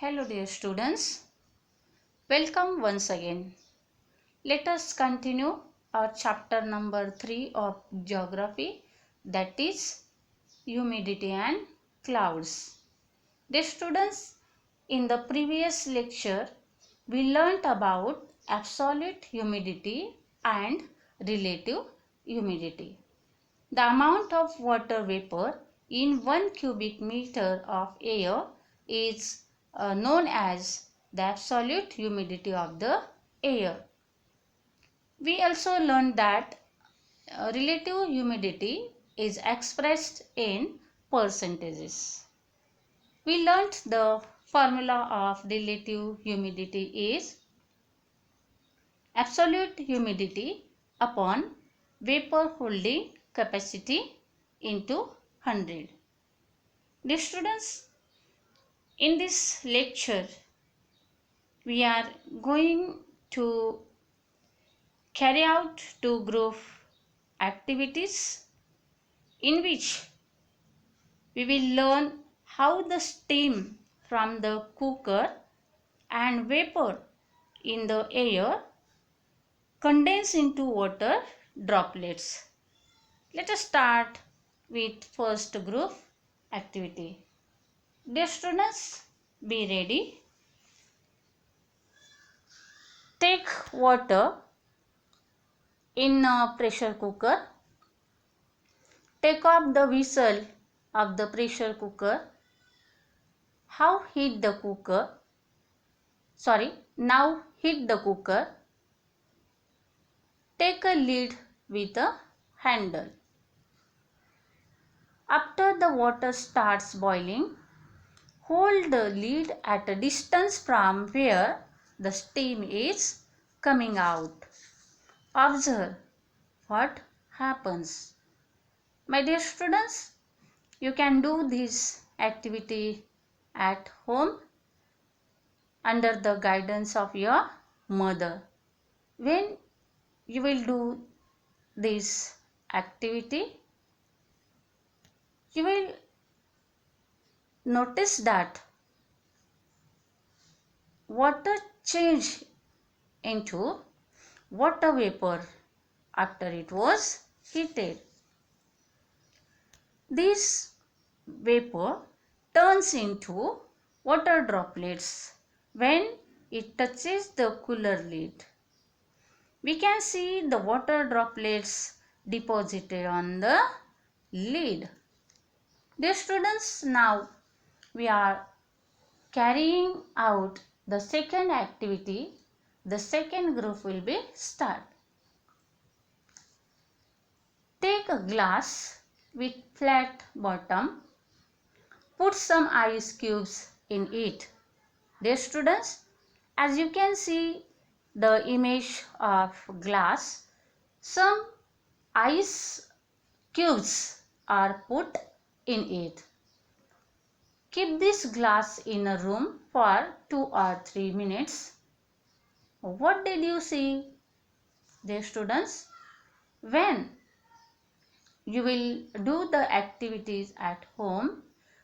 Hello dear students, welcome once again. Let us continue our chapter number 3 of geography, that is humidity and clouds. Dear students, in the previous lecture we learnt about absolute humidity and relative humidity. The amount of water vapor in 1 cubic meter of air is known as the absolute humidity of the air. We also learned that relative humidity is expressed in percentages. We learnt the formula of relative humidity is absolute humidity upon vapor holding capacity into 100. Dear students, in this lecture we are going to carry out two group activities in which we will learn how the steam from the cooker and vapor in the air condense into water droplets. Let us start with first group activity. Dear students, be ready. Take water in a pressure cooker. Take off the whistle of the pressure cooker. Now heat the cooker. Now heat the cooker. Take a lid with a handle. After the water starts boiling, hold the lid at a distance from where the steam is coming out. Observe what happens. My dear students, you can do this activity at home under the guidance of your mother. When you will do this activity, you will notice that water change into water vapor after it was heated. This vapor turns into water droplets when it touches the cooler lid. We can see the water droplets deposited on the lid. Dear students, now we are carrying out the second activity. The second group will be start. Take a glass with flat bottom. Put some ice cubes in it. Dear students, as you can see the image of glass, some ice cubes are put in it. Keep this glass in a room for 2 or 3 minutes. What did you see, dear students? When you will do the activities at home,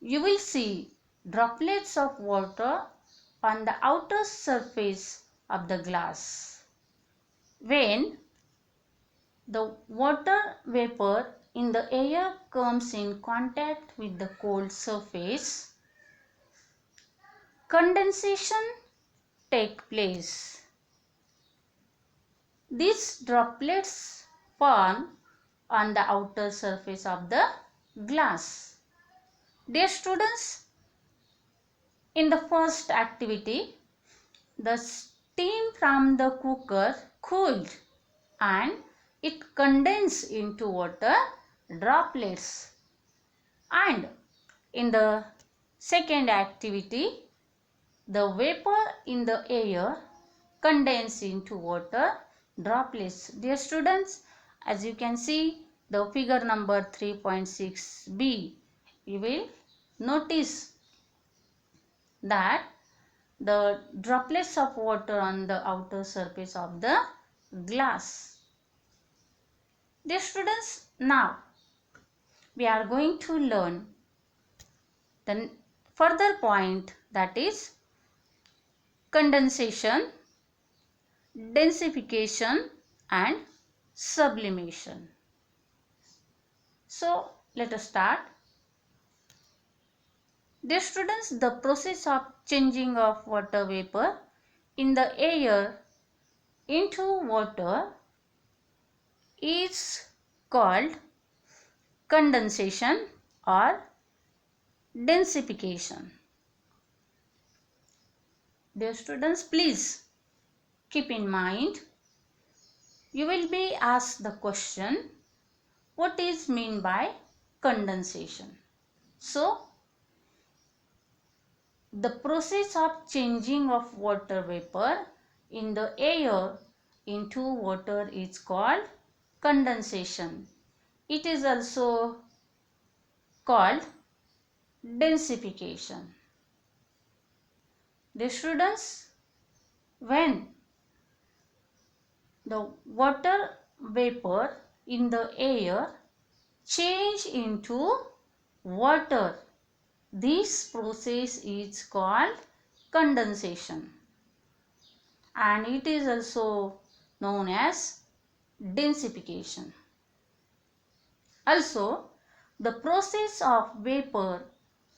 you will see droplets of water on the outer surface of the glass. When the water vapor in the air comes in contact with the cold surface, condensation takes place. These droplets form on the outer surface of the glass. Dear students, in the first activity, the steam from the cooker cooled and it condensed into water droplets. And in the second activity, the vapor in the air condensed into water droplets. Dear students, as you can see the figure number 3.6b, you will notice that the droplets of water on the outer surface of the glass. Dear students, now we are going to learn the further point, that is condensation, densification and sublimation. So let us start. Dear students, the process of changing of water vapor in the air into water is called condensation or densification. Dear students, please keep in mind, you will be asked the question, what is meant by condensation? So, the process of changing of water vapor in the air into water is called condensation. It is also called densification. The students, when the water vapor in the air change into water, this process is called condensation and it is also known as densification. Also, the process of vapor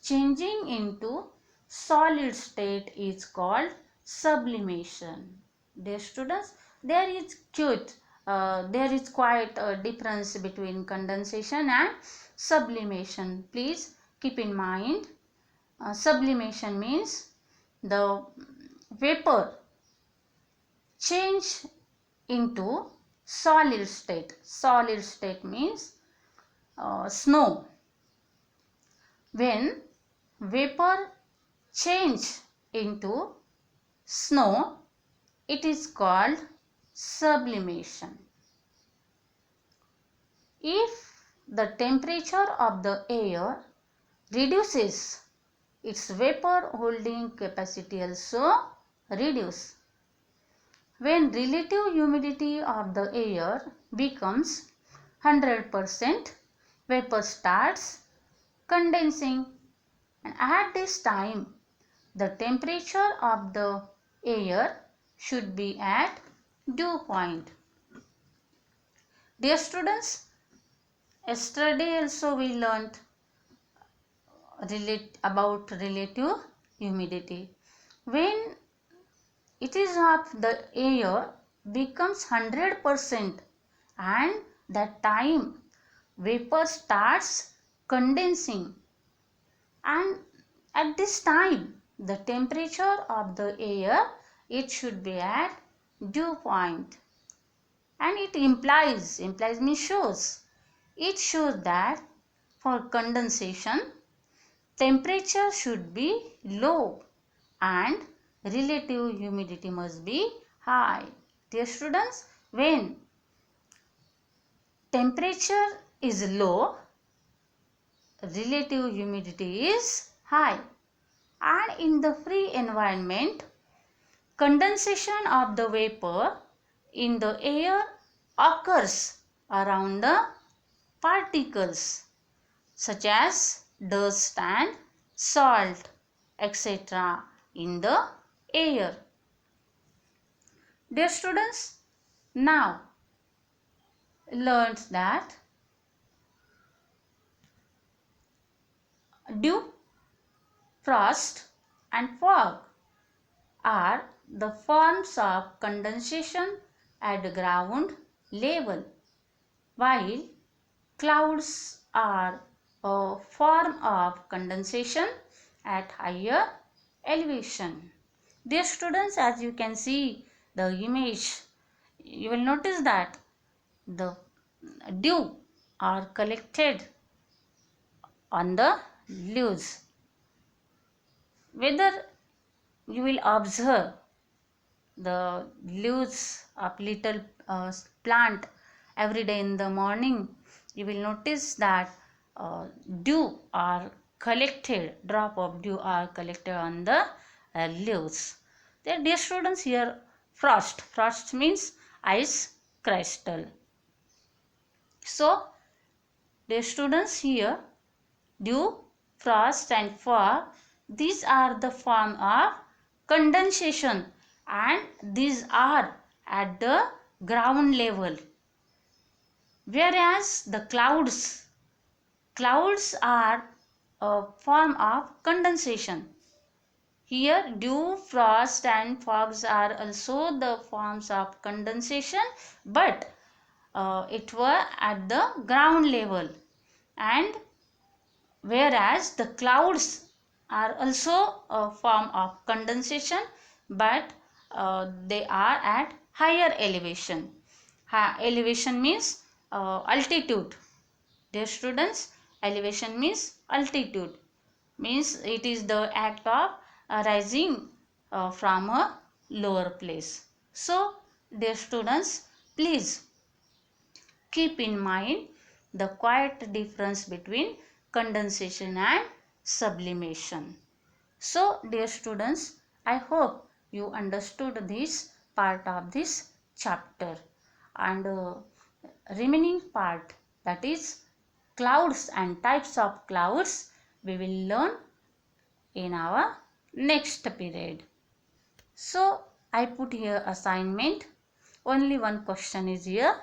changing into solid state is called sublimation. Dear students, there is quite a difference between condensation and sublimation. Please keep in mind, sublimation means the vapor change into solid state. Solid state means snow. When vapor change into snow, it is called sublimation. If the temperature of the air reduces, its vapor holding capacity also reduces. When relative humidity of the air becomes 100%, vapor starts condensing, and at this time the temperature of the air should be at dew point. Dear students, yesterday also we learnt about relative humidity. When it is of the air becomes 100% and that time vapor starts condensing, and at this time the temperature of the air, it should be at dew point, and it implies means shows, it shows that for condensation temperature should be low and relative humidity must be high. Dear students, when temperature is low, relative humidity is high, and in the free environment condensation of the vapor in the air occurs around the particles such as dust and salt, etc. in the air. Dear students, now learned that dew, frost and fog are the forms of condensation at ground level, while clouds are a form of condensation at higher elevation. Dear students, as you can see the image, you will notice that the dew are collected on the leaves. Whether you will observe the leaves of little plant every day in the morning, you will notice that dew are collected, drop of dew are collected on the leaves. There, dear students, here frost means ice crystal. So dear students, here dew, frost and fog, these are the form of condensation, and these are at the ground level, whereas the clouds are a form of condensation. Here dew, frost and fogs are also the forms of condensation, but it were at the ground level, and whereas the clouds are also a form of condensation, but they are at higher elevation. Elevation means altitude. Dear students, elevation means altitude, means it is the act of rising from a lower place. So dear students, please keep in mind the quiet difference between condensation and sublimation. So dear students, I hope you understood this part of this chapter, and remaining part, that is clouds and types of clouds, we will learn in our next period. So I put here assignment. Only one question is here.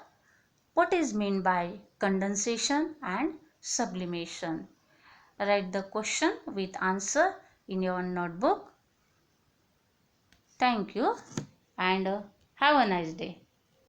What is meant by condensation and sublimation? Write the question with answer in your notebook. Thank you, and have a nice day.